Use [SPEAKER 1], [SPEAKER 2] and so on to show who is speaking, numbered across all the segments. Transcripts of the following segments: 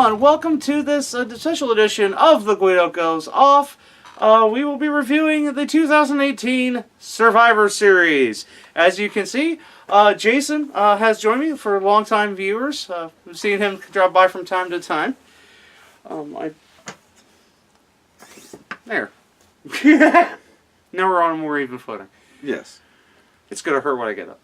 [SPEAKER 1] everyone, welcome to this special edition of The Guido Goes Off. We will be reviewing the 2018 Survivor Series. As you can see, Jason has joined me for long-time viewers. We've seen him drop by from time to time. There. Now we're on a more even footing.
[SPEAKER 2] Yes.
[SPEAKER 1] It's going to hurt when I get up.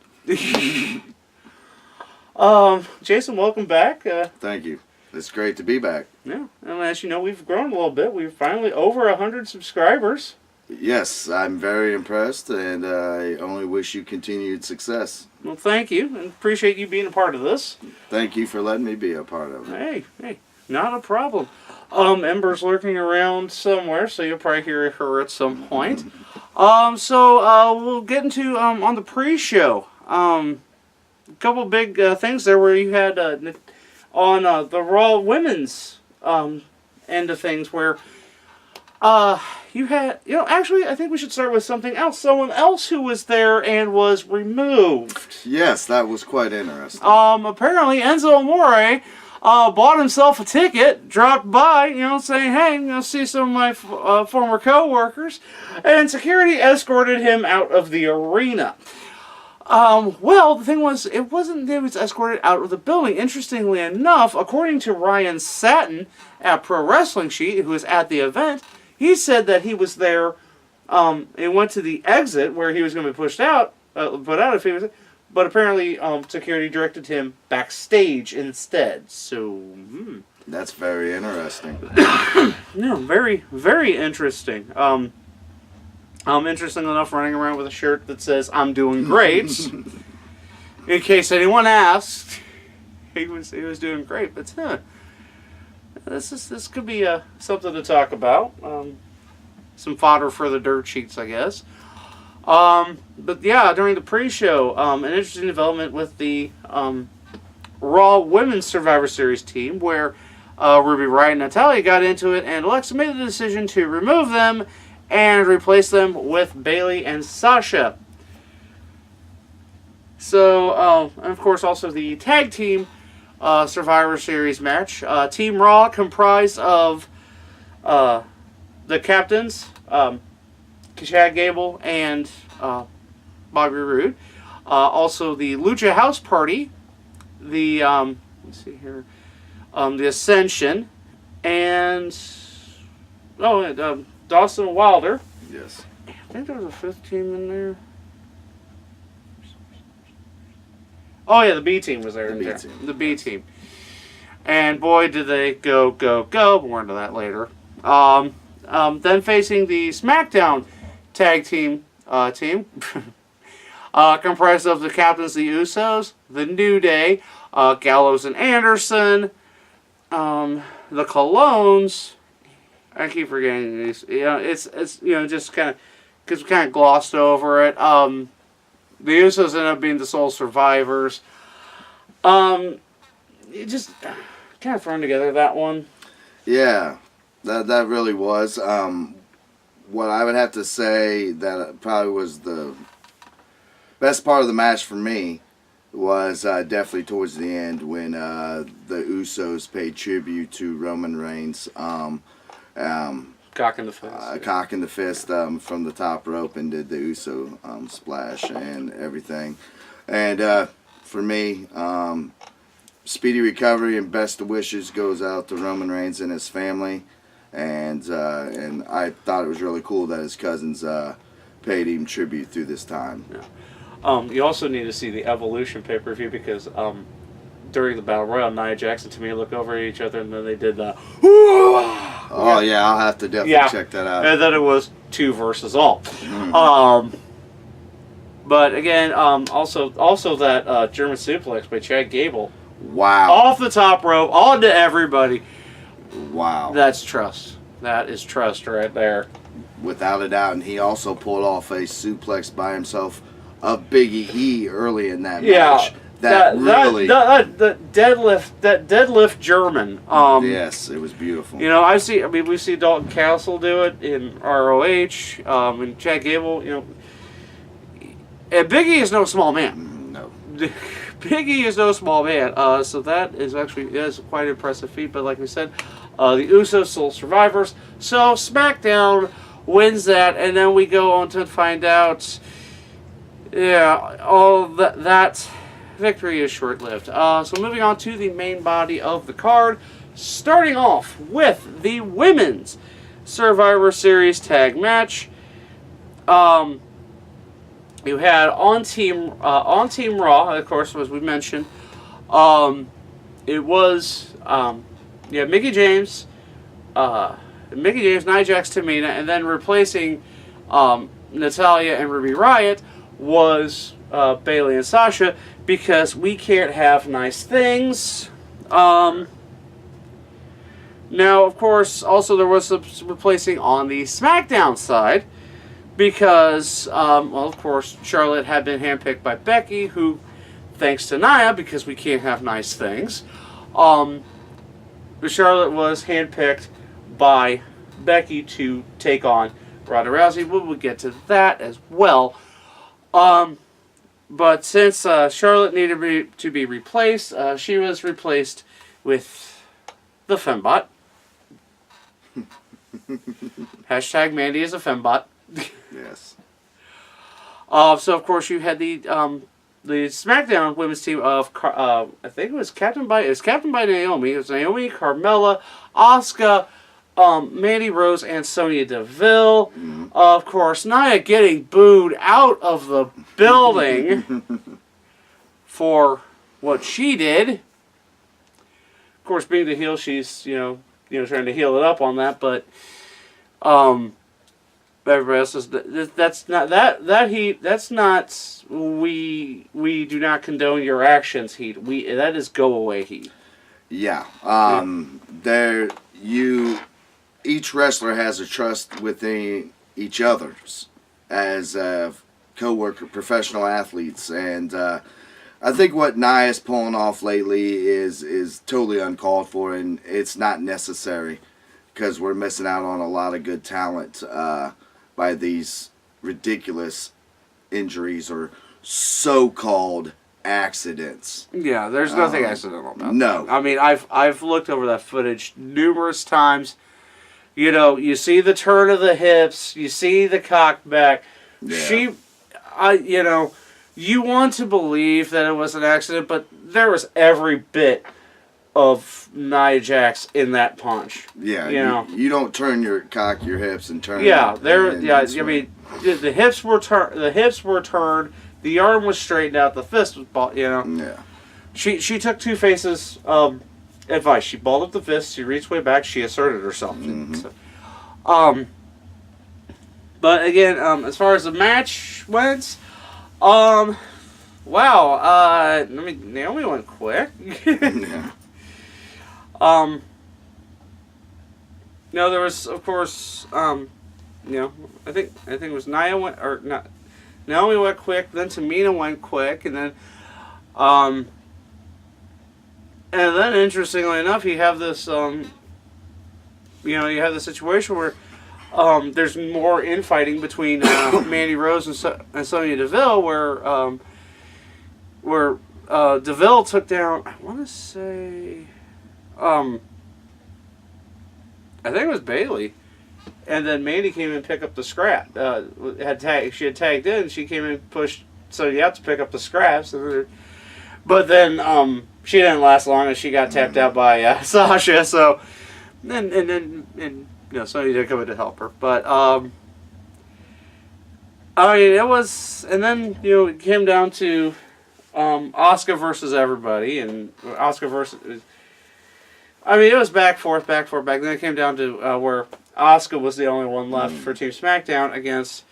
[SPEAKER 1] Jason, welcome back.
[SPEAKER 2] Thank you. It's great to be back.
[SPEAKER 1] Yeah, and as you know, we've grown a little bit. We're finally over 100 subscribers.
[SPEAKER 2] Yes, I'm very impressed, and I only wish you continued success.
[SPEAKER 1] Well, thank you, and appreciate you being a part of this.
[SPEAKER 2] Thank you for letting me be a part of it.
[SPEAKER 1] Hey, not a problem. Ember's lurking around somewhere, so you'll probably hear her at some point. We'll get into, on the pre-show, a couple big things there where you had, on the Raw Women's end of things where you had, actually I think we should start with something else. Someone else who was there and was removed.
[SPEAKER 2] Yes, that was quite interesting.
[SPEAKER 1] Apparently Enzo Amore bought himself a ticket, dropped by, saying, hey, see some of my former co-workers, and security escorted him out of the arena. Well, the thing was, it wasn't that he was escorted out of the building. Interestingly enough, according to Ryan Satin at Pro Wrestling Sheet, who was at the event, he said that he was there, and went to the exit where he was going to be put out if he was, but apparently, security directed him backstage instead. So,
[SPEAKER 2] That's very interesting.
[SPEAKER 1] No, very, very interesting. Interesting enough, running around with a shirt that says "I'm doing great." In case anyone asked, he was doing great. But this could be something to talk about. Some fodder for the dirt sheets, I guess. But yeah, during the pre-show, an interesting development with the Raw Women's Survivor Series team, where Ruby Riott and Natalya got into it, and Alexa made the decision to remove them and replace them with Bayley and Sasha. So, and of course, also the tag team Survivor Series match. Team Raw comprised of the captains, Chad Gable and Bobby Roode. Also, the Lucha House Party, the let's see here, the Ascension, and Dawson Wilder.
[SPEAKER 2] Yes.
[SPEAKER 1] I think there was a fifth team in there. Oh yeah, the B team was there. The B team. And boy, did they go. But more into that later. Then facing the SmackDown tag team comprised of the captains, the Usos, the New Day, Gallows and Anderson, the Colognes. I keep forgetting these. It's just kind of because we kind of glossed over it. The Usos end up being the sole survivors. It just kind of thrown together, that one.
[SPEAKER 2] Yeah, that really was. What I would have to say that probably was the best part of the match for me was definitely towards the end when the Usos paid tribute to Roman Reigns.
[SPEAKER 1] Cock in the fist.
[SPEAKER 2] Cock in the fist from the top rope and did the Uso splash and everything. And for me, speedy recovery and best wishes goes out to Roman Reigns and his family. And I thought it was really cool that his cousins paid him tribute through this time.
[SPEAKER 1] Yeah. You also need to see the Evolution pay-per-view because during the Battle Royal, Nia Jax and Tamina looked over at each other and then they did the
[SPEAKER 2] Oh yeah, I'll have to definitely check that out.
[SPEAKER 1] And then it was 2 versus all.
[SPEAKER 2] Mm-hmm.
[SPEAKER 1] But again, also that German suplex by Chad Gable.
[SPEAKER 2] Wow.
[SPEAKER 1] Off the top rope, on to everybody.
[SPEAKER 2] Wow.
[SPEAKER 1] That's trust. That is trust right there.
[SPEAKER 2] Without a doubt, and he also pulled off a suplex by himself of Biggie E early in that match. That deadlift German. Yes, it was beautiful.
[SPEAKER 1] We see Dalton Castle do it in ROH, and Chad Gable. And Biggie is no small man.
[SPEAKER 2] No.
[SPEAKER 1] Big E is no small man, so that is quite an impressive feat. But like we said, the Usos sole survivors. So SmackDown wins that, and then we go on to find out, yeah, all that victory is short-lived. So moving on to the main body of the card, starting off with the Women's Survivor Series tag match. You had on Team Raw, of course, as we mentioned. It was Mickie James, Nia Jax, Tamina, and then replacing Natalya and Ruby Riott was Bayley and Sasha, because we can't have nice things. Now, of course, also there was some replacing on the SmackDown side, because, of course, Charlotte had been handpicked by Becky, who, thanks to Nia, because we can't have nice things, Charlotte was handpicked by Becky to take on Ronda Rousey. We'll get to that as well. But since Charlotte needed to be replaced, she was replaced with the Fembot. Hashtag Mandy is a Fembot.
[SPEAKER 2] Yes.
[SPEAKER 1] So of course you had the SmackDown women's team of I think it was captained by Naomi. It was Naomi, Carmella, Asuka, Mandy Rose, and Sonya Deville.
[SPEAKER 2] Mm-hmm.
[SPEAKER 1] Of course, Nia getting booed out of the building for what she did. Of course, being the heel, she's trying to heel it up on that, but everybody else is that's not we do not condone your actions heat. That is go away heat.
[SPEAKER 2] Yeah. Each wrestler has a trust within each other's as co-worker professional athletes, and I think what Nia's pulling off lately is totally uncalled for, and it's not necessary, because we're missing out on a lot of good talent by these ridiculous injuries or so-called accidents.
[SPEAKER 1] Yeah, there's nothing accidental about
[SPEAKER 2] no.
[SPEAKER 1] that. I mean, I've looked over that footage numerous times. You see the turn of the hips, you see the cock back.
[SPEAKER 2] Yeah.
[SPEAKER 1] You want to believe that it was an accident, but there was every bit of Nia Jax in that punch.
[SPEAKER 2] Yeah, you don't turn your hips and turn.
[SPEAKER 1] Yeah,
[SPEAKER 2] I
[SPEAKER 1] mean, the hips were turned. The hips were turned. The arm was straightened out. The fist was
[SPEAKER 2] Yeah.
[SPEAKER 1] She took Two Faces' advice. She balled up the fist. She reached way back. She asserted herself.
[SPEAKER 2] Mm-hmm.
[SPEAKER 1] So, but again, as far as the match went, wow. Naomi went quick.
[SPEAKER 2] Yeah.
[SPEAKER 1] No, there was, of course, I think it was Naomi went quick, then Tamina went quick, and then interestingly enough, you have this, you have the situation where, there's more infighting between Mandy Rose and Sonya Deville, where Deville took down, I want to say, I think it was Bayley, and then Mandy came and picked up the scrap. She had tagged in. She came and pushed Sonya out to pick up the scraps, but then she didn't last long, and she got tapped out by Sasha. So, and Sonya did come in to help her, but it was, and then it came down to Asuka versus everybody, and Asuka versus. It was back, forth. Then it came down to where Asuka was the only one left for Team SmackDown against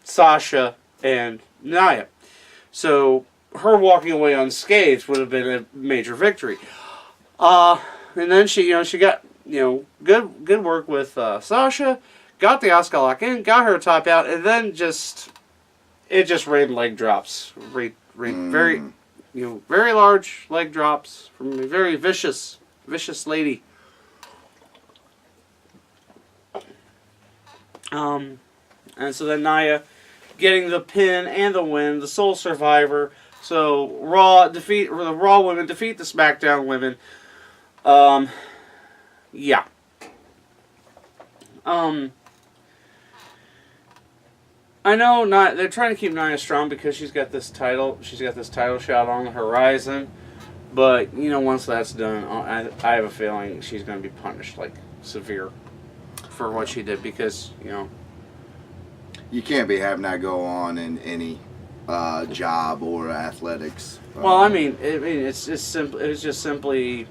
[SPEAKER 1] Sasha and Nia. So her walking away unscathed would have been a major victory. And then she got good work with Sasha, got the Asuka lock in, got her top out, and then it just rained leg drops, very large leg drops from a very vicious lady. And so then Nia getting the pin and the win, the sole survivor. So the Raw women defeat the SmackDown women. Yeah. I know they're trying to keep Nia strong because she's got this title shot on the horizon. But once that's done, I have a feeling she's going to be punished severe for what she did because
[SPEAKER 2] you can't be having that go on in any job or athletics.
[SPEAKER 1] Well, it's just simply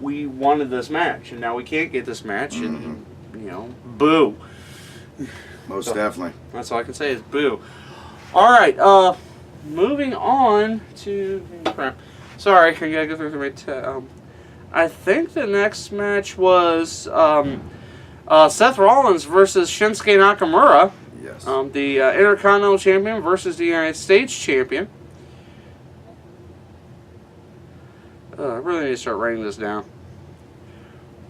[SPEAKER 1] we wanted this match and now we can't get this match and boo.
[SPEAKER 2] Most definitely.
[SPEAKER 1] That's all I can say is boo. All right, moving on to sorry, I gotta go through my I think the next match was Seth Rollins versus Shinsuke Nakamura.
[SPEAKER 2] Yes.
[SPEAKER 1] The Intercontinental Champion versus the United States Champion. I really need to start writing this down.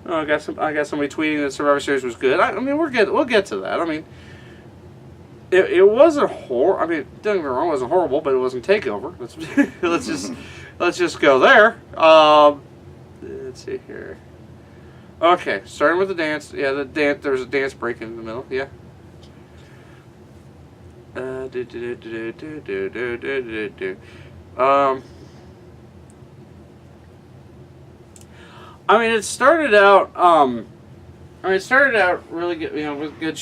[SPEAKER 1] Oh, I got somebody tweeting that Survivor Series was good. We'll get to that. It wasn't horrible. Don't get me wrong, it wasn't horrible, but it wasn't Takeover. Let's just go there. Let's see here. Okay, starting with the dance. Yeah, the dance. There was a dance break in the middle. Yeah. It started out. It started out really good. With good,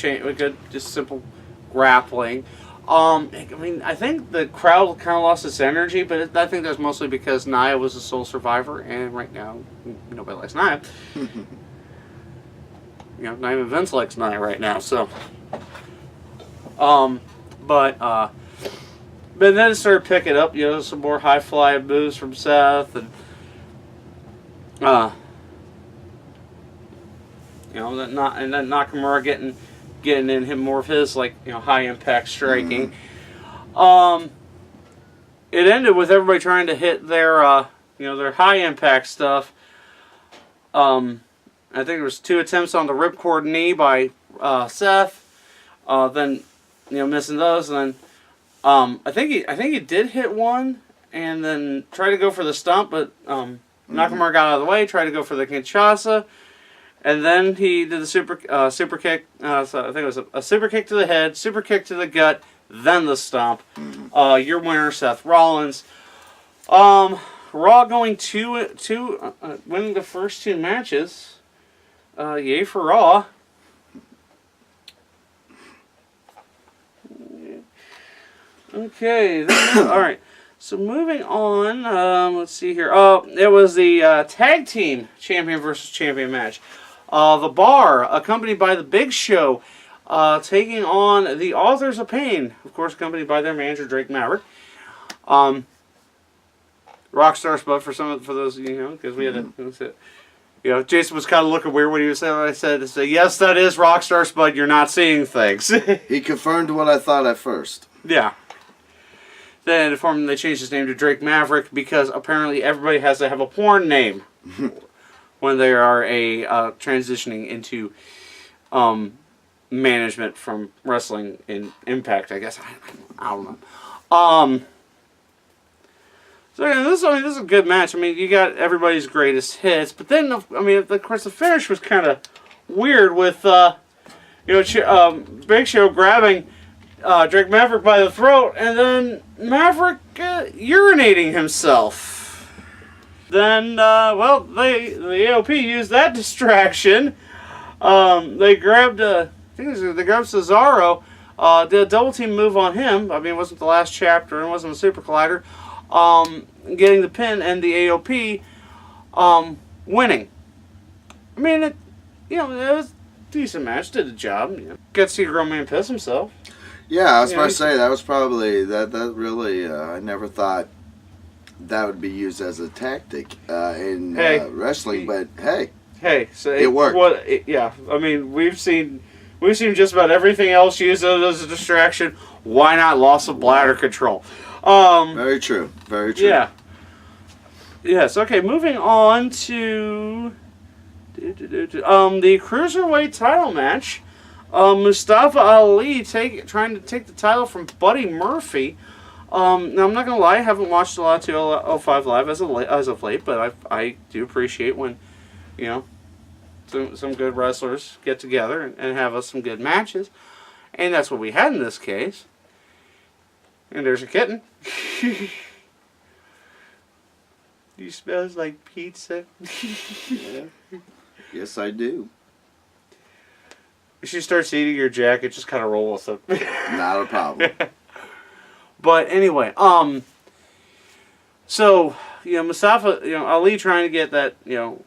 [SPEAKER 1] just simple grappling. I think the crowd kind of lost its energy, but I think that's mostly because Nia was the sole survivor, and right now nobody likes Nia. Not even Vince likes Nia right now. So, but then it started picking up. Some more high fly moves from Seth, and then Nakamura getting in him more of his high impact striking. It ended with everybody trying to hit their their high impact stuff. I think there was 2 attempts on the ripcord knee by Seth. Then missing those, and then I think he did hit one and then tried to go for the stump, but Nakamura got out of the way, tried to go for the Kinshasa. And then he did the super kick. So I think it was a super kick to the head, super kick to the gut, then the stomp. Your winner, Seth Rollins. Raw going winning the first 2 matches. Yay for Raw. Okay. All right. So moving on. Let's see here. It was the tag team champion versus champion match. The Bar, accompanied by the Big Show, taking on the Authors of Pain, of course, accompanied by their manager Drake Maverick. Rockstar Spud for those because we had to. Jason was kind of looking weird when he was saying what I said. To say yes, that is Rockstar Spud. You're not seeing things.
[SPEAKER 2] He confirmed what I thought at first.
[SPEAKER 1] Yeah. Then they changed his name to Drake Maverick because apparently everybody has to have a porn name when they are transitioning into management from wrestling in Impact. I guess I don't know. So this is a good match. You got everybody's greatest hits, but then of course the finish was kind of weird with Big Show grabbing Drake Maverick by the throat, and then Maverick urinating himself. Then, the AOP used that distraction. They grabbed, they grabbed Cesaro, did a double team move on him. It wasn't the last chapter, it wasn't a Super Collider. Getting the pin and the AOP, winning. It was a decent match, did the job. Got to see a grown man piss himself.
[SPEAKER 2] Yeah, I was about to say, that was probably, that really, I never thought that would be used as a tactic in wrestling, but hey.
[SPEAKER 1] Hey, so
[SPEAKER 2] it worked.
[SPEAKER 1] We've seen just about everything else used as a distraction. Why not loss of bladder control?
[SPEAKER 2] Very true. Very true.
[SPEAKER 1] Yeah. Yes, okay, moving on to the Cruiserweight title match. Mustafa Ali trying to take the title from Buddy Murphy. Now I'm not gonna lie, I haven't watched a lot of 205 Live as of late, but I do appreciate when, you know, some good wrestlers get together and have us some good matches, and that's what we had in this case. And there's a kitten. You smells like pizza.
[SPEAKER 2] Yeah. Yes, I do.
[SPEAKER 1] She starts eating your jacket, just kind of roll with it.
[SPEAKER 2] Not a problem.
[SPEAKER 1] But anyway, so, you know, Mustafa, you know, Ali trying to get that, you know,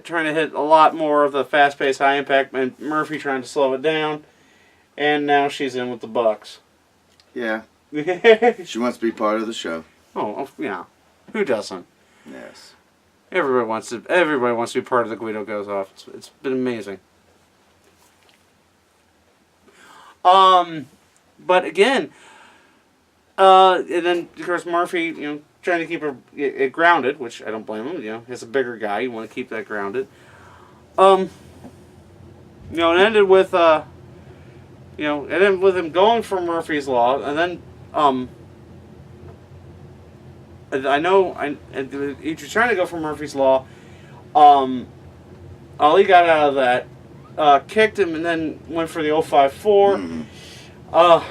[SPEAKER 1] trying to hit a lot more of the fast-paced, high-impact, and Murphy trying to slow it down, and now she's in with the Bucks.
[SPEAKER 2] Yeah.
[SPEAKER 1] Oh,
[SPEAKER 2] She wants to be part of the show.
[SPEAKER 1] yeah. Who doesn't?
[SPEAKER 2] Yes.
[SPEAKER 1] Everybody wants to be part of the Guido Goes Off. It's been amazing. But again, and then of course Murphy, you know, trying to keep her grounded, which I don't blame him. You know, he's a bigger guy. You want to keep that grounded. You know, it ended with him going for Murphy's Law, and then he was trying to go for Murphy's Law. Ali got out of that, kicked him, and then went for the 054.
[SPEAKER 2] Mm-hmm.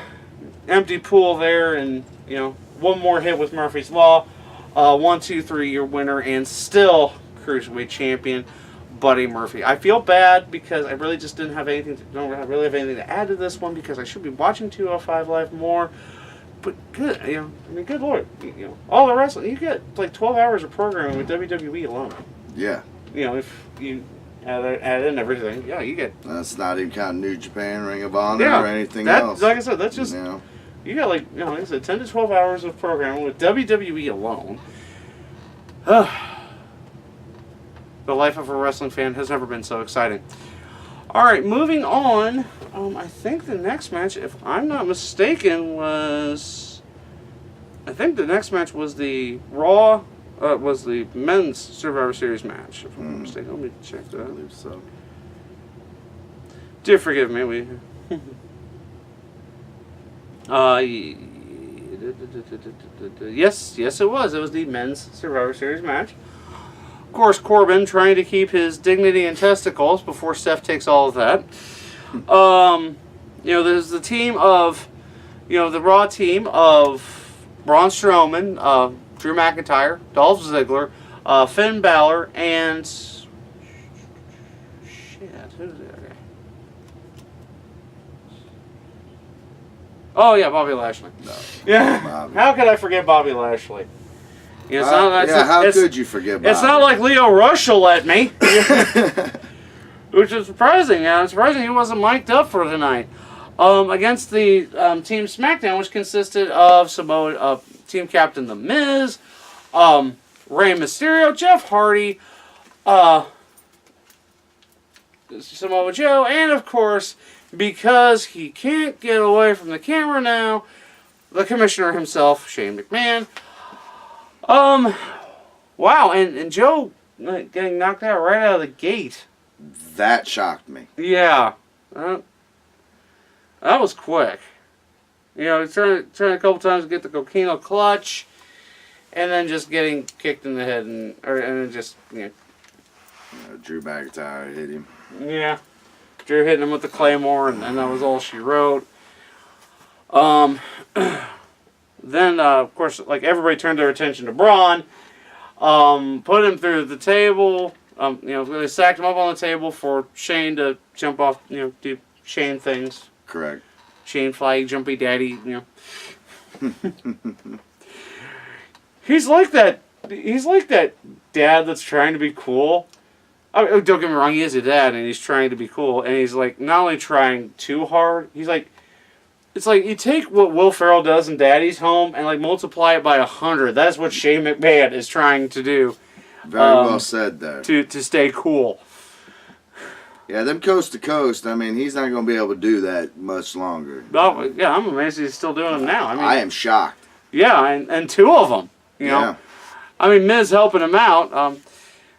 [SPEAKER 1] Empty pool there, and you know, one more hit with Murphy's Law. 1, 2, 3, your winner, and still Cruiserweight Champion, Buddy Murphy. I feel bad because I really just don't really have anything to add to this one because I should be watching 205 Live more. But good, you know, I mean, good Lord, you know, all the wrestling, you get like 12 hours of programming with WWE alone.
[SPEAKER 2] Yeah.
[SPEAKER 1] You know, if you add in everything, yeah, you get.
[SPEAKER 2] That's not even counting New Japan, Ring of Honor, or anything else.
[SPEAKER 1] Like I said, that's just, you got like, you know, like I said, 10 to 12 hours of programming with WWE alone. The life of a wrestling fan has never been so exciting. All right, moving on. I think the next match, if I'm not mistaken, was the Raw. Was the men's Survivor Series match, if I'm not mistaken. Let me check that.
[SPEAKER 2] I believe so.
[SPEAKER 1] Do forgive me. Yes, it was. It was the men's Survivor Series match. Of course, Corbin trying to keep his dignity and testicles before Steph takes all of that. You know, there's the team of, you know, the Raw team of Braun Strowman, Drew McIntyre, Dolph Ziggler, Finn Balor, and who's the other guy? Oh yeah, Bobby Lashley.
[SPEAKER 2] No.
[SPEAKER 1] Yeah.
[SPEAKER 2] Bobby.
[SPEAKER 1] How could I forget Bobby Lashley? You know,
[SPEAKER 2] how could you forget Bobby?
[SPEAKER 1] It's not like Leo Rush will let me. Which is surprising. It's surprising he wasn't mic'd up for tonight. Against the Team SmackDown, which consisted of Samoa, Team Captain The Miz, Rey Mysterio, Jeff Hardy, Samoa Joe, and of course, because he can't get away from the camera now, the commissioner himself, Shane McMahon. Wow, and Joe getting knocked out right out of the gate.
[SPEAKER 2] That shocked me.
[SPEAKER 1] Yeah. That was quick. You know, trying a couple times to get the coquino clutch, and then just getting kicked in the head, and then just, you know.
[SPEAKER 2] Drew McIntyre hit him.
[SPEAKER 1] Yeah. Drew hitting him with the Claymore, and that was all she wrote. Then, of course, like everybody turned their attention to Braun. Put him through the table. You know, they sacked him up on the table for Shane to jump off, you know, do Shane things.
[SPEAKER 2] Correct.
[SPEAKER 1] Shane Fly, Jumpy Daddy, you know. He's like that dad that's trying to be cool. Oh, don't get me wrong, he is a dad and he's trying to be cool. And he's like, not only trying too hard, he's like, it's like you take what Will Ferrell does in Daddy's Home and like multiply it by 100. That's what Shane McMahon is trying to do.
[SPEAKER 2] Very well said there.
[SPEAKER 1] To stay cool.
[SPEAKER 2] Yeah, them coast to coast. I mean, he's not going to be able to do that much longer.
[SPEAKER 1] Oh, yeah, I'm amazed he's still doing them now. I mean,
[SPEAKER 2] I am shocked.
[SPEAKER 1] Yeah, and two of them. You know, I mean, Miz helping him out.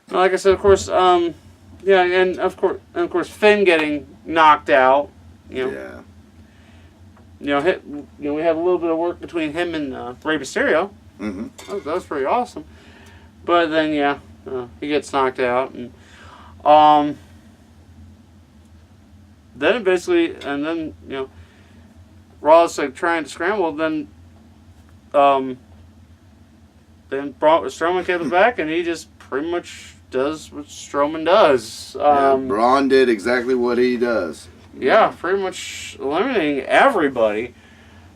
[SPEAKER 1] Like I said, of course, yeah, and of course, Finn getting knocked out. You know.
[SPEAKER 2] Yeah.
[SPEAKER 1] we had a little bit of work between him and Rey Mysterio.
[SPEAKER 2] Mm-hmm.
[SPEAKER 1] That was pretty awesome. But then, he gets knocked out, and then basically, and then Raw's like trying to scramble. Then Strowman comes back, and he just pretty much does what Strowman does.
[SPEAKER 2] Braun did exactly what he does.
[SPEAKER 1] Yeah, pretty much eliminating everybody.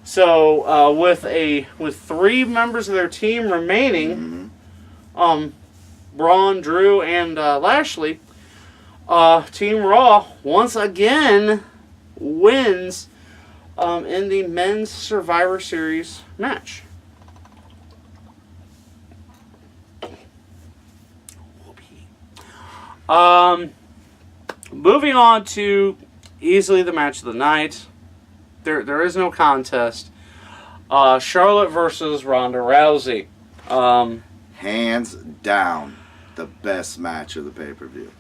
[SPEAKER 1] So with 3 members of their team remaining, Braun, Drew, and Lashley, Team Raw once again wins in the Men's Survivor Series match. Moving on to easily the match of the night. There is no contest. Charlotte versus Ronda Rousey.
[SPEAKER 2] Hands down, the best match of the pay-per-view.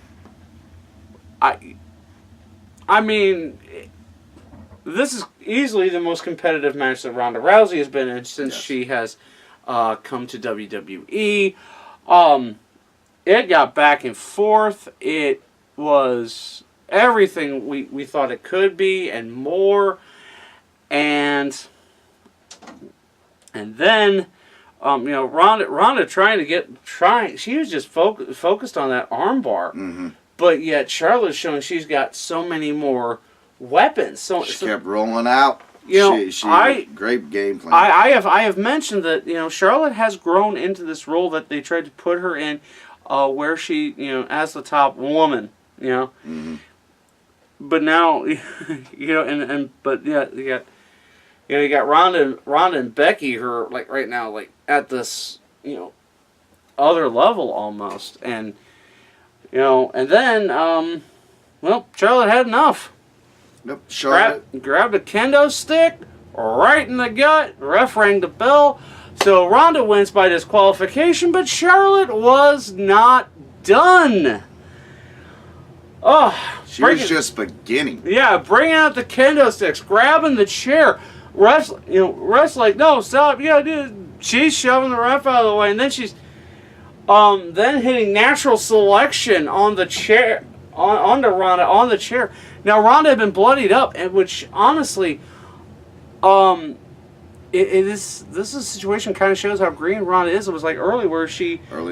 [SPEAKER 1] I mean, this is easily the most competitive match that Ronda Rousey has been in since she has come to WWE. It got back and forth. It was everything we thought it could be and more. And then, Ronda she was just focused on that armbar.
[SPEAKER 2] Mm-hmm.
[SPEAKER 1] But yet Charlotte's showing she's got so many more weapons.
[SPEAKER 2] She kept rolling out. Great game plan.
[SPEAKER 1] I have mentioned that Charlotte has grown into this role that they tried to put her in, where she as the top woman.
[SPEAKER 2] Mm-hmm.
[SPEAKER 1] But now you got Ronda and Becky, her like right now like at this other level almost, and then Charlotte had enough.
[SPEAKER 2] Yep, Charlotte
[SPEAKER 1] grabbed a kendo stick right in the gut. Ref rang the bell. So Ronda wins by disqualification, but Charlotte was not done.
[SPEAKER 2] She was just beginning.
[SPEAKER 1] Yeah, bringing out the kendo sticks, grabbing the chair. Ref's like, no, stop. Yeah, dude. She's shoving the ref out of the way, and then she's then hitting natural selection on the chair, onto Ronda on the chair. Now Ronda had been bloodied up, and which honestly, this situation kind of shows how green Ronda is. It was like early in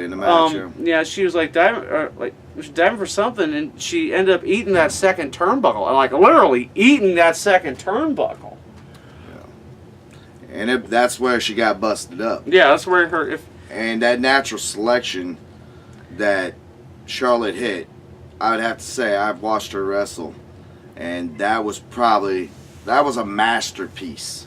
[SPEAKER 1] the match. She was like diving for something, and she ended up eating that second turnbuckle, and like literally eating that second turnbuckle.
[SPEAKER 2] Yeah. And that's where she got busted up.
[SPEAKER 1] Yeah, that's where
[SPEAKER 2] and that natural selection that Charlotte hit, I would have to say I've watched her wrestle, and that was a masterpiece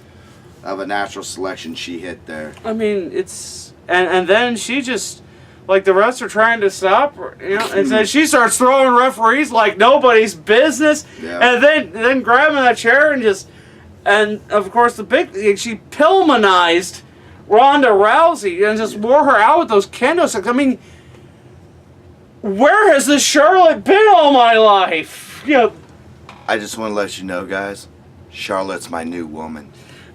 [SPEAKER 2] of a natural selection she hit there.
[SPEAKER 1] I mean, it's and then she just like the refs are trying to stop her, and then she starts throwing referees like nobody's business, and then grabbing that chair and of course she Pillmanized Ronda Rousey and just wore her out with those kendo sticks. I mean, where has this Charlotte been all my life?
[SPEAKER 2] I just want to let you know, guys, Charlotte's my new woman.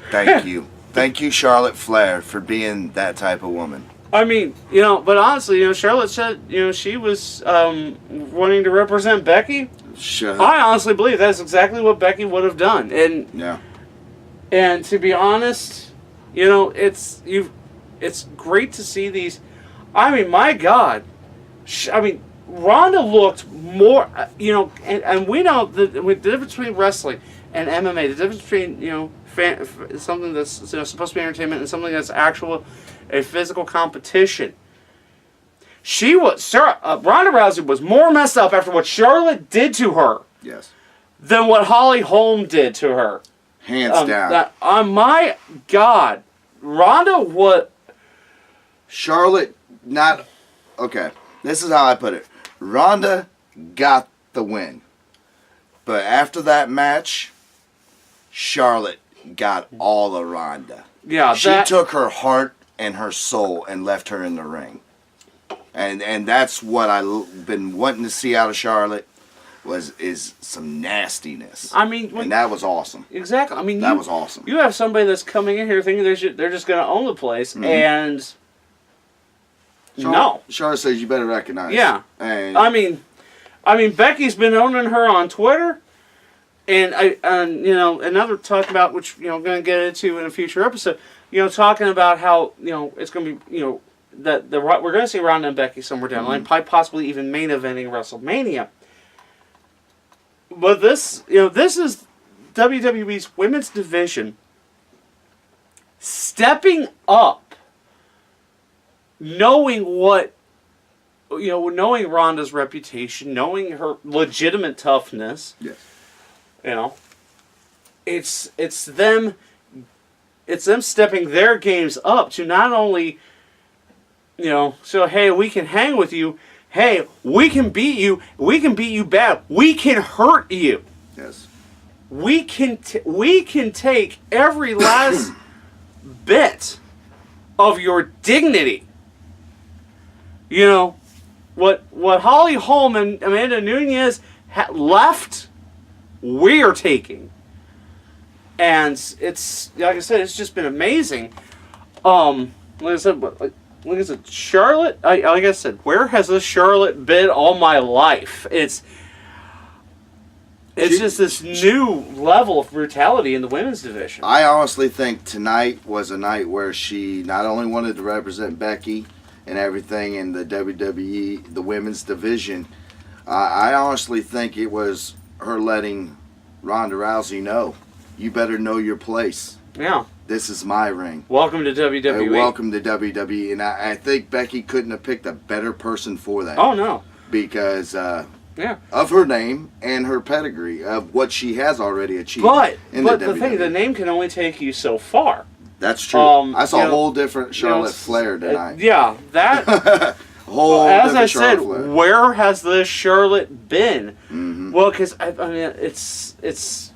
[SPEAKER 2] Thank you. Thank you, Charlotte Flair, for being that type of woman.
[SPEAKER 1] I mean, but honestly, Charlotte said, she was wanting to represent Becky.
[SPEAKER 2] Sure.
[SPEAKER 1] I honestly believe that's exactly what Becky would have done. And to be honest, it's great to see these. I mean, my God. Ronda looked more, and we know the difference between wrestling and MMA, the difference between, something that's supposed to be entertainment and something that's a physical competition. Ronda Rousey was more messed up after what Charlotte did to her.
[SPEAKER 2] Yes. Than
[SPEAKER 1] what Holly Holm did to her.
[SPEAKER 2] Hands down.
[SPEAKER 1] My God, Ronda what?
[SPEAKER 2] Charlotte not okay. This is how I put it. Ronda got the win, but after that match, Charlotte got all of Ronda.
[SPEAKER 1] Yeah,
[SPEAKER 2] she took her heart and her soul and left her in the ring, and that's what I've been wanting to see out of Charlotte. is some nastiness.
[SPEAKER 1] I mean,
[SPEAKER 2] and that was awesome.
[SPEAKER 1] exactly. I mean,
[SPEAKER 2] That was awesome.
[SPEAKER 1] You have somebody that's coming in here thinking they're just going to own the place, and no.
[SPEAKER 2] Charlotte says you better recognize.
[SPEAKER 1] Yeah.
[SPEAKER 2] And
[SPEAKER 1] I mean, Becky's been owning her on Twitter, and another talk about, which I'm going to get into in a future episode. Talking about how it's going to be that we're going to see Ronda and Becky somewhere down the line, possibly even main eventing WrestleMania. But this is WWE's women's division stepping up, knowing Ronda's reputation, knowing her legitimate toughness.
[SPEAKER 2] Yes.
[SPEAKER 1] It's them stepping their games up to not only so hey, we can hang with you. Hey, we can beat you. We can beat you bad. We can hurt you.
[SPEAKER 2] Yes.
[SPEAKER 1] We can take every last bit of your dignity. What Holly Holm and Amanda Nunes left, we're taking. And it's, like I said, it's just been amazing. Like I said, Charlotte, like I said, where has this Charlotte been all my life? It's just this new level of brutality in the women's division.
[SPEAKER 2] I honestly think tonight was a night where she not only wanted to represent Becky and everything in the WWE, the women's division, I honestly think it was her letting Ronda Rousey know, you better know your place.
[SPEAKER 1] Yeah.
[SPEAKER 2] This is my ring.
[SPEAKER 1] Welcome to WWE.
[SPEAKER 2] Welcome to WWE. And I think Becky couldn't have picked a better person for that.
[SPEAKER 1] Oh, no.
[SPEAKER 2] Because of her name and her pedigree, of what she has already achieved.
[SPEAKER 1] But
[SPEAKER 2] the
[SPEAKER 1] thing, the name can only take you so far.
[SPEAKER 2] That's true. I saw a whole different Charlotte Flair tonight.
[SPEAKER 1] That. As I said, where has this Charlotte been? Mm-hmm. Well, because I mean, it's.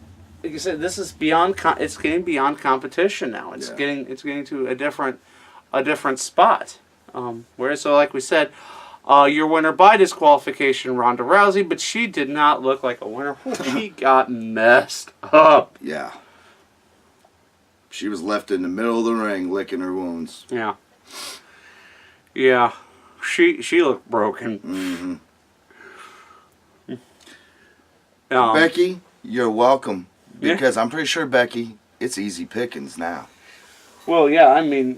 [SPEAKER 1] Like you said, this is beyond. It's getting beyond competition now. It's getting to a different spot. Whereas, so like we said, your winner by disqualification, Ronda Rousey, but she did not look like a winner. She got messed up.
[SPEAKER 2] Yeah. She was left in the middle of the ring, licking her wounds.
[SPEAKER 1] Yeah. Yeah. She looked broken.
[SPEAKER 2] Mm-hmm. Becky, you're welcome. Because I'm pretty sure, Becky, it's easy pickings now.
[SPEAKER 1] Well, yeah, I mean,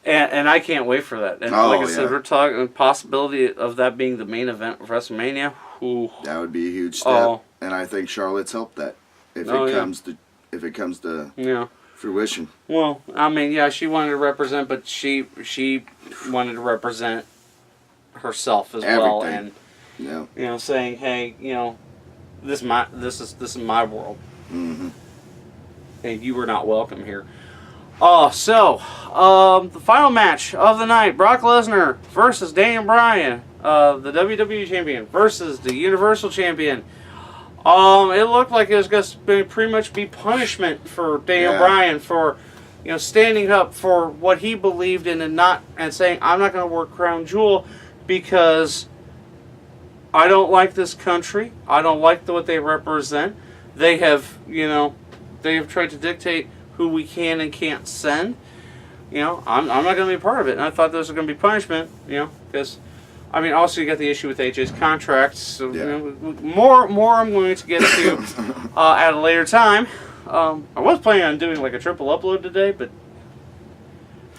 [SPEAKER 1] and I can't wait for that. And like I said, we're talking the possibility of that being the main event of WrestleMania. Ooh. That
[SPEAKER 2] would be a huge step, and I think Charlotte's helped that if it comes to fruition.
[SPEAKER 1] Well, I mean, yeah, she wanted to represent, but she wanted to represent herself as well, and saying, hey, This is my world.
[SPEAKER 2] Mm-hmm.
[SPEAKER 1] And you were not welcome here. The final match of the night: Brock Lesnar versus Daniel Bryan, the WWE Champion versus the Universal Champion. It looked like it was going to pretty much be punishment for Daniel Bryan for, standing up for what he believed in and saying, I'm not going to work Crown Jewel because I don't like this country. I don't like what they represent. They have, tried to dictate who we can and can't send. I'm not going to be a part of it. And I thought this was going to be punishment, because, I mean, also you got the issue with AJ's contract. So, more I'm going to get to at a later time. I was planning on doing like a triple upload today, but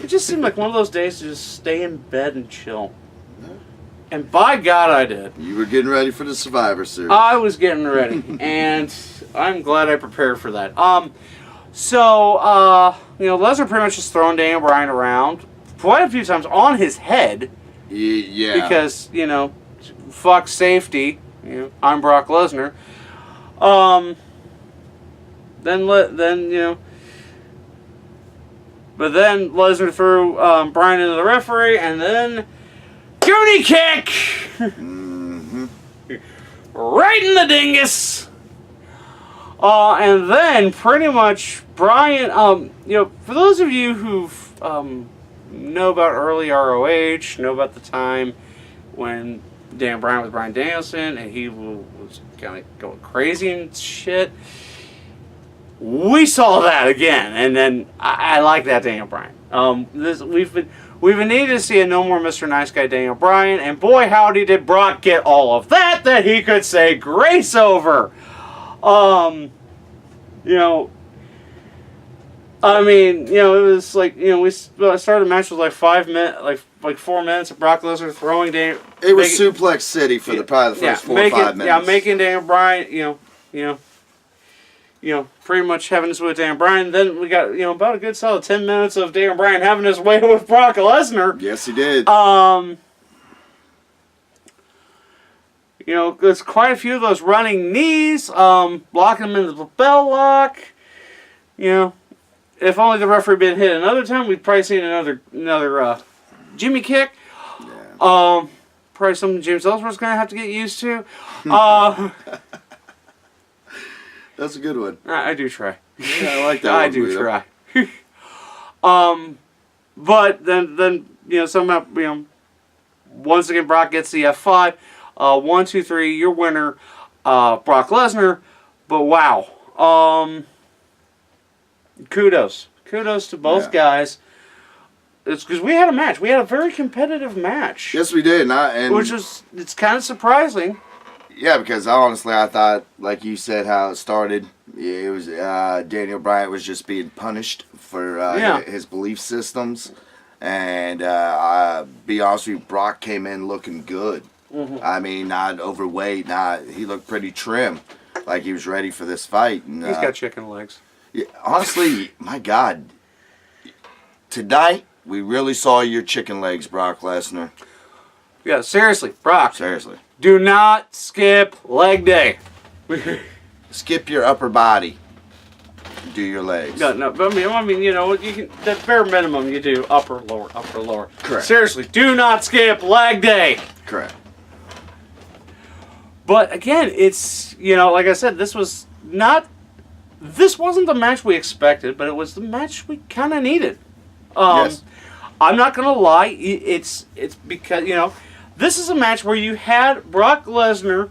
[SPEAKER 1] it just seemed like one of those days to just stay in bed and chill. And by God, I did.
[SPEAKER 2] You were getting ready for the Survivor Series.
[SPEAKER 1] I was getting ready, and I'm glad I prepared for that. Lesnar pretty much just throwing Daniel Bryan around quite a few times on his head.
[SPEAKER 2] Yeah.
[SPEAKER 1] Because, fuck safety. I'm Brock Lesnar. But then Lesnar threw Bryan into the referee, and then Goonie kick!
[SPEAKER 2] Mm-hmm.
[SPEAKER 1] Right in the dingus! And then, pretty much, Bryan, for those of you who know about early ROH, know about the time when, Daniel Bryan with Bryan Danielson, and he was kind of going crazy and shit. We saw that again, and then I like that Daniel Bryan. We've been needing to see a no more Mr. Nice Guy Daniel Bryan, and boy howdy did Brock get all of that he could say grace over. You know, I mean, you know, it was like, you know, we started the match with like 5 minutes, like 4 minutes of Brock Lesnar throwing Daniel.
[SPEAKER 2] It was Suplex City for probably the first 4 or 5 minutes.
[SPEAKER 1] Yeah, making Daniel Bryan, you know, pretty much having his way with Daniel Bryan. Then we got, you know, about a good solid 10 minutes of Daniel Bryan having his way with Brock Lesnar.
[SPEAKER 2] Yes, he did.
[SPEAKER 1] You know, there's quite a few of those running knees, blocking him in the bell lock. You know, if only the referee had been hit another time, we'd probably seen another Jimmy kick.
[SPEAKER 2] Yeah.
[SPEAKER 1] Probably something James Ellsworth's going to have to get used to.
[SPEAKER 2] That's a good one.
[SPEAKER 1] I do try.
[SPEAKER 2] Yeah, I like that
[SPEAKER 1] I
[SPEAKER 2] one,
[SPEAKER 1] do
[SPEAKER 2] Guido.
[SPEAKER 1] try. But then you know, somehow, you know, once again Brock gets the F5. 1, 2, 3, your winner, Brock Lesnar. But wow, kudos to both guys. It's because we had a match. We had a very competitive match.
[SPEAKER 2] Yes, we did.
[SPEAKER 1] It's kind of surprising.
[SPEAKER 2] Yeah, because honestly, I thought, like you said, how it started. It was Daniel Bryan was just being punished for his belief systems, and be honest with you, Brock came in looking good.
[SPEAKER 1] Mm-hmm.
[SPEAKER 2] I mean, not overweight. He looked pretty trim, like he was ready for this fight. And,
[SPEAKER 1] he's got chicken legs.
[SPEAKER 2] Yeah, honestly, my God, tonight we really saw your chicken legs, Brock Lesnar.
[SPEAKER 1] Yeah, seriously, Brock.
[SPEAKER 2] Seriously,
[SPEAKER 1] do not skip leg day.
[SPEAKER 2] Skip your upper body. Do your legs.
[SPEAKER 1] No, but I mean, you know, you can. The bare minimum you do upper, lower.
[SPEAKER 2] Correct.
[SPEAKER 1] Seriously, do not skip leg day.
[SPEAKER 2] Correct.
[SPEAKER 1] But again, it's, you know, like I said, this wasn't the match we expected, but it was the match we kind of needed.
[SPEAKER 2] Yes.
[SPEAKER 1] I'm not gonna lie, it's because, you know, this is a match where you had Brock Lesnar.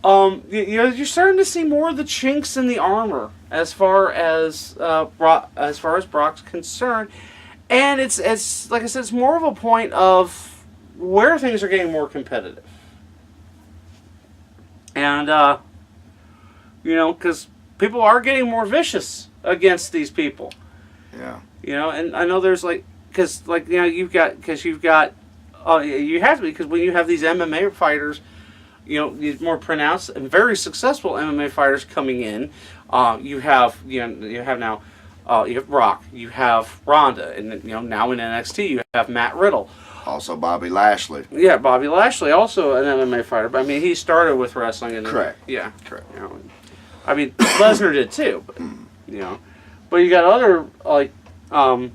[SPEAKER 1] You know, you're starting to see more of the chinks in the armor as far as Brock's concerned, and it's like I said, it's more of a point of where things are getting more competitive. And, you know, because people are getting more vicious against these people.
[SPEAKER 2] Yeah.
[SPEAKER 1] You know, and I know there's like, because, like, you know, you have to be, because when you have these MMA fighters, you know, these more pronounced and very successful MMA fighters coming in, you have Brock, you have Ronda, and, you know, now in NXT you have Matt Riddle.
[SPEAKER 2] Also Bobby Lashley.
[SPEAKER 1] Yeah, Bobby Lashley, also an MMA fighter. But I mean, he started with wrestling. And
[SPEAKER 2] correct.
[SPEAKER 1] Yeah.
[SPEAKER 2] Correct.
[SPEAKER 1] You know, I mean, Lesnar did too. But, you know, but you got other like, you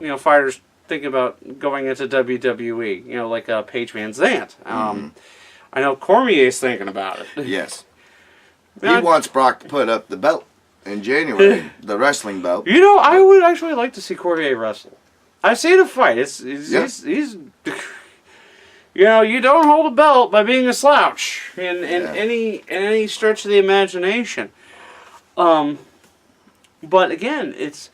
[SPEAKER 1] know, fighters thinking about going into WWE. You know, like Paige Van Zandt. I know Cormier's thinking about it.
[SPEAKER 2] Yes. He wants Brock to put up the belt in January, the wrestling belt.
[SPEAKER 1] You know, I would actually like to see Cormier wrestle. I've seen a fight. He's you know, you don't hold a belt by being a slouch in any stretch of the imagination. But again, this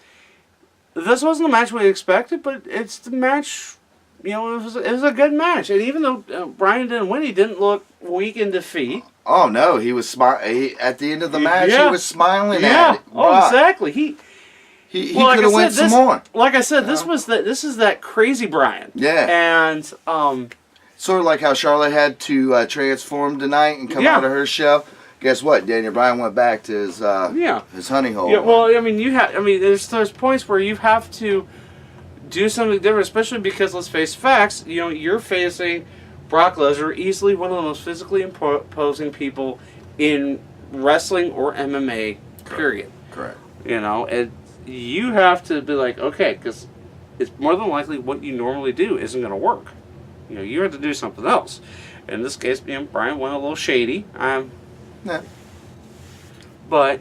[SPEAKER 1] wasn't the match we expected, but it's the match. You know, it was a good match, and even though Bryan didn't win, he didn't look weak in defeat.
[SPEAKER 2] Oh no, he was at the end of the match. He was smiling at it.
[SPEAKER 1] Oh, exactly. He
[SPEAKER 2] could have went some more.
[SPEAKER 1] Like I said, this is that crazy Bryan.
[SPEAKER 2] Yeah.
[SPEAKER 1] And
[SPEAKER 2] sort of like how Charlotte had to transform tonight and come out of her shell. Guess what? Daniel Bryan went back to his honey hole.
[SPEAKER 1] Yeah. Well, I mean, there's points where you have to do something different, especially because, let's face facts. You know, you're facing Brock Lesnar, easily one of the most physically imposing people in wrestling or MMA. Period.
[SPEAKER 2] Correct.
[SPEAKER 1] You know, and you have to be like, okay, because it's more than likely what you normally do isn't going to work. You know, you have to do something else. In this case, you know, Bryan went a little shady. But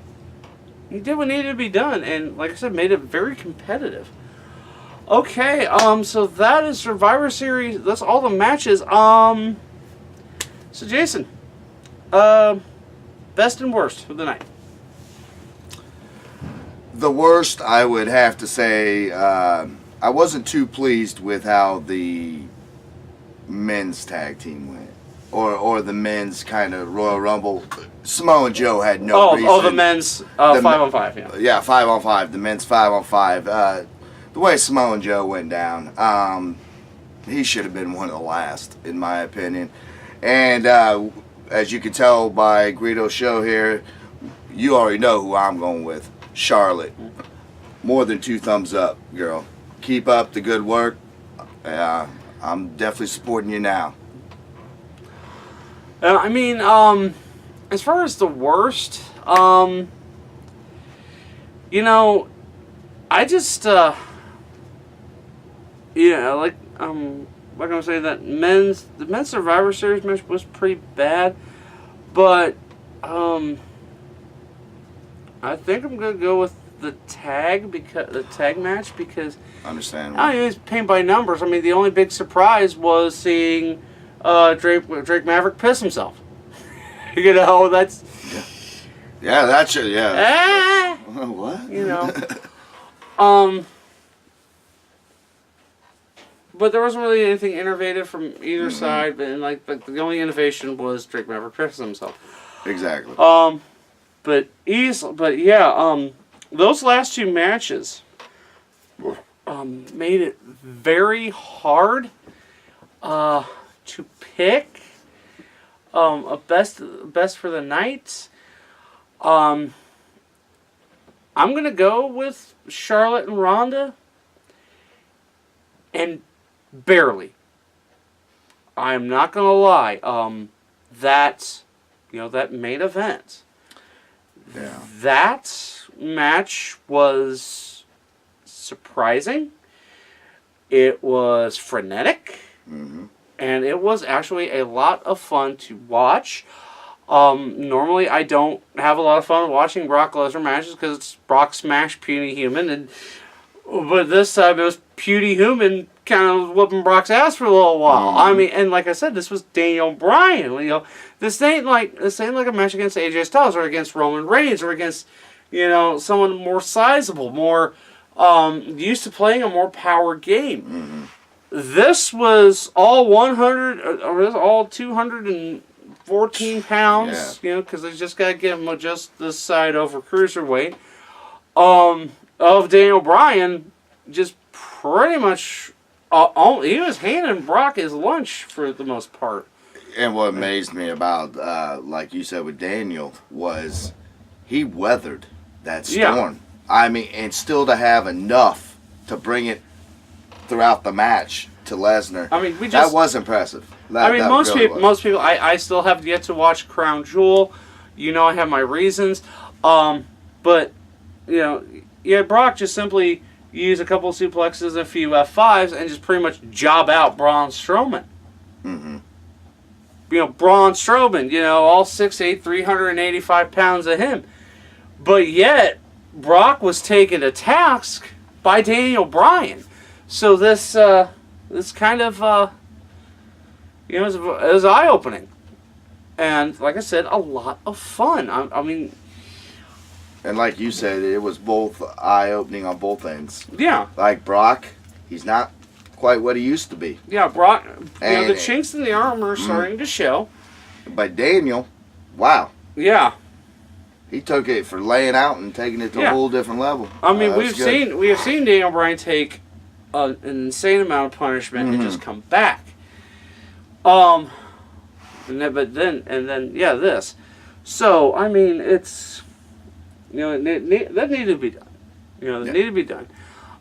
[SPEAKER 1] he did what needed to be done, and like I said, made it very competitive. Okay, so that is Survivor Series. That's all the matches. So, Jason, best and worst of the night.
[SPEAKER 2] The worst, I would have to say, I wasn't too pleased with how the men's tag team went, or the men's kind of Royal Rumble. Samoa Joe had no reason.
[SPEAKER 1] Oh, the men's 5-on-5, yeah.
[SPEAKER 2] Yeah, 5-on-5. The men's 5-on-5. The way Samoa Joe went down, he should have been one of the last, in my opinion. And as you can tell by Guido's show here, you already know who I'm going with. Charlotte. More than 2 thumbs up, girl. Keep up the good work. I'm definitely supporting you now.
[SPEAKER 1] I mean, as far as the worst, you know, I just, yeah, like I'm gonna say that the men's Survivor Series match was pretty bad, but I think I'm gonna go with the tag match because
[SPEAKER 2] Understandable.
[SPEAKER 1] I mean, it's paint by numbers. I mean, the only big surprise was seeing Drake Maverick piss himself. You know, that's
[SPEAKER 2] Yeah, that should. Yeah. What?
[SPEAKER 1] you know. But there wasn't really anything innovative from either side. But the only innovation was Drake Maverick pissing himself.
[SPEAKER 2] Exactly.
[SPEAKER 1] But yeah, those last 2 matches made it very hard to pick a best for the night. I'm gonna go with Charlotte and Ronda, and barely. I'm not gonna lie. That main event.
[SPEAKER 2] Yeah.
[SPEAKER 1] That match was surprising. It was frenetic.
[SPEAKER 2] Mm-hmm.
[SPEAKER 1] And it was actually a lot of fun to watch. Normally, I don't have a lot of fun watching Brock Lesnar matches because it's Brock smash Puny Human. But this time it was Puny Human kind of whooping Brock's ass for a little while.
[SPEAKER 2] Mm-hmm.
[SPEAKER 1] I mean, and like I said, this was Daniel Bryan. You know, this ain't like a match against AJ Styles or against Roman Reigns or against, someone more sizable, more used to playing a more power game.
[SPEAKER 2] Mm-hmm.
[SPEAKER 1] This was all 214 pounds, because they just got to get him just this side over cruiserweight. Of Daniel Bryan, just pretty much, he was handing Brock his lunch for the most part.
[SPEAKER 2] And what amazed me about, like you said with Daniel, was he weathered that storm.
[SPEAKER 1] Yeah.
[SPEAKER 2] I mean, and still to have enough to bring it throughout the match to Lesnar.
[SPEAKER 1] I mean,
[SPEAKER 2] that was impressive.
[SPEAKER 1] Most people, I still have yet to watch Crown Jewel. I have my reasons. But, Brock just simply used a couple of suplexes and a few F5s and just pretty much job out Braun Strowman.
[SPEAKER 2] Mm-hmm.
[SPEAKER 1] Braun Strowman, all 6'8", 385 pounds of him. But yet, Brock was taken to task by Daniel Bryan. So this kind of, it was eye-opening. And, like I said, a lot of fun. I mean...
[SPEAKER 2] And like you said, it was both eye-opening on both ends.
[SPEAKER 1] Yeah.
[SPEAKER 2] Like Brock, he's not quite what he used to be.
[SPEAKER 1] Yeah, Brock, the chinks in the armor are starting to show.
[SPEAKER 2] But Daniel, wow.
[SPEAKER 1] Yeah.
[SPEAKER 2] He took it for laying out and taking it to a whole different level.
[SPEAKER 1] I mean, we have seen Daniel Bryan take an insane amount of punishment and just come back. This. So, I mean, it's... that needed to be done. That needed to be done.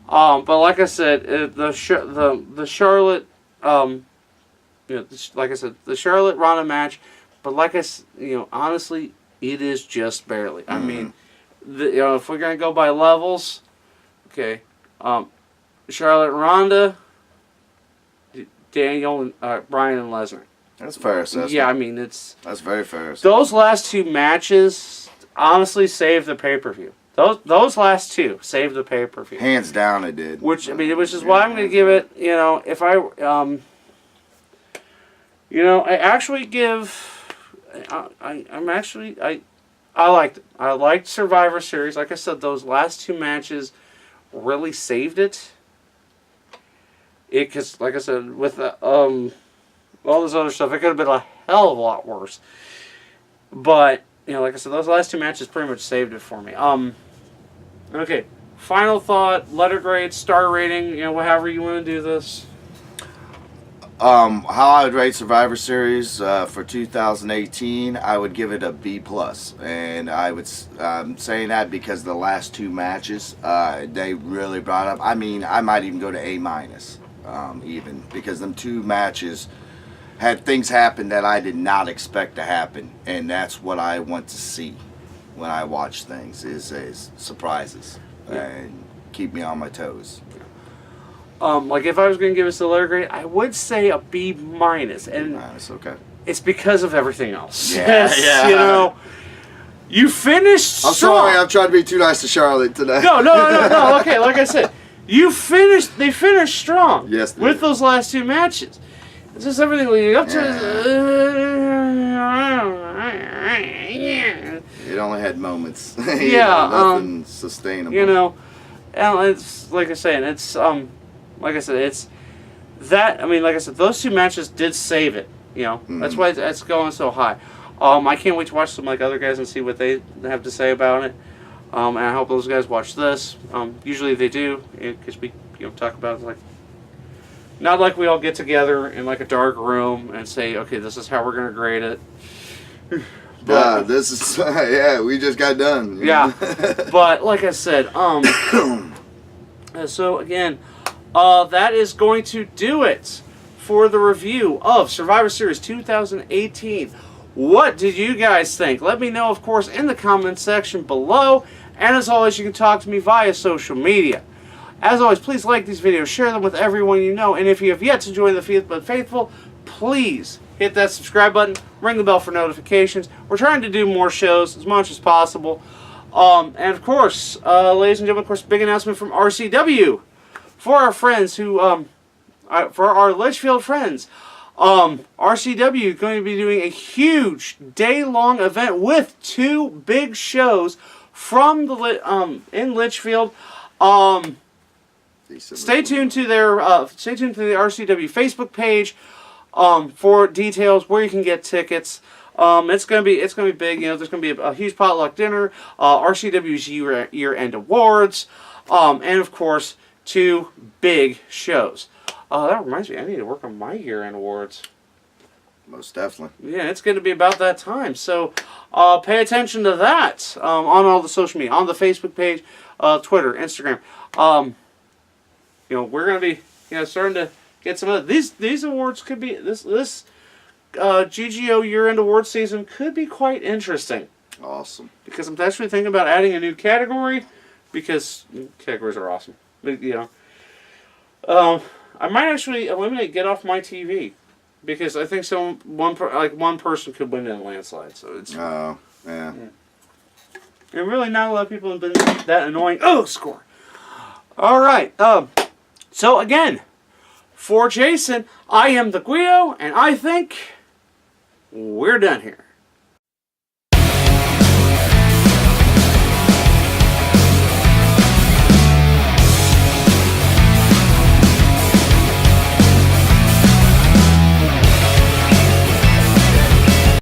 [SPEAKER 1] But like I said, the Charlotte, like I said, the Charlotte Ronda match. But like I, honestly, it is just barely. I mean, if we're gonna go by levels, okay, Charlotte Ronda, Daniel, Bryan and Lesnar.
[SPEAKER 2] That's fair assessment.
[SPEAKER 1] Yeah, I mean that's
[SPEAKER 2] very fair assessment.
[SPEAKER 1] Those last 2 matches honestly saved the pay-per-view. Those last 2 saved the pay-per-view.
[SPEAKER 2] Hands down, it did.
[SPEAKER 1] Which is why I'm going to give it. If I You know, I actually give. I liked it. I liked Survivor Series. Like I said, those last two matches really saved it. Because, like I said, with all this other stuff, it could have been a hell of a lot worse. But, you know, like I said, those last two matches pretty much saved it for me. Okay, final thought, letter grade, star rating, you know, however you want to do this.
[SPEAKER 2] How I would rate Survivor Series for 2018, I would give it a B+. And I would saying that because the last two matches, they really brought up. I mean, I might even go to A-, even because them two matches had things happen that I did not expect to happen, and that's what I want to see when I watch things is surprises and keep me on my toes.
[SPEAKER 1] Like if I was going to give us a letter grade, I would say a B-, and
[SPEAKER 2] Okay.
[SPEAKER 1] it's because of everything else.
[SPEAKER 2] Yeah, yeah.
[SPEAKER 1] You know, you finished
[SPEAKER 2] I'm
[SPEAKER 1] strong.
[SPEAKER 2] sorry, I'm trying to be too nice to Charlotte today.
[SPEAKER 1] No. Okay, like I said, they finished strong.
[SPEAKER 2] Yes, they
[SPEAKER 1] with
[SPEAKER 2] did.
[SPEAKER 1] those last two matches. It's just everything leading up to it.
[SPEAKER 2] It only had moments.
[SPEAKER 1] Yeah,
[SPEAKER 2] nothing sustainable.
[SPEAKER 1] You know, and it's like I said, it's it's that. I mean, like I said, those two matches did save it. You know, that's why it's going so high. I can't wait to watch some like other guys and see what they have to say about it. And I hope those guys watch this. Usually they do, because we talk about it like. Not like we all get together in like a dark room and say, okay, this is how we're going to grade it.
[SPEAKER 2] This is, we just got done.
[SPEAKER 1] Yeah, but like I said, so again, that is going to do it for the review of Survivor Series 2018. What did you guys think? Let me know, of course, in the comments section below. And as always, you can talk to me via social media. As always, please like these videos, share them with everyone you know, and if you have yet to join the Faithful, please hit that subscribe button, ring the bell for notifications. We're trying to do more shows as much as possible. And of course, ladies and gentlemen, of course, big announcement from RCW. For our friends who, for our Litchfield friends, RCW is going to be doing a huge day-long event with two big shows from the in Litchfield. Stay tuned to their the RCW Facebook page for details where you can get tickets. It's gonna be big. You know, there's gonna be a huge potluck dinner, RCW's year-end awards, and of course 2 big shows. That reminds me, I need to work on my year-end awards.
[SPEAKER 2] Most definitely.
[SPEAKER 1] Yeah, it's going to be about that time. So pay attention to that on all the social media, on the Facebook page, Twitter, Instagram. We're going to be starting to get some of these awards. Could be this GGO year-end award season could be quite interesting.
[SPEAKER 2] Awesome.
[SPEAKER 1] Because I'm actually thinking about adding a new category, because categories are awesome. But, I might actually eliminate Get Off My TV. Because I think one person could win in a landslide, so it's.
[SPEAKER 2] Oh, yeah.
[SPEAKER 1] And really, not a lot of people have been that annoying. Oh, score! All right. So again, for Jason, I am the Guido, and I think we're done here.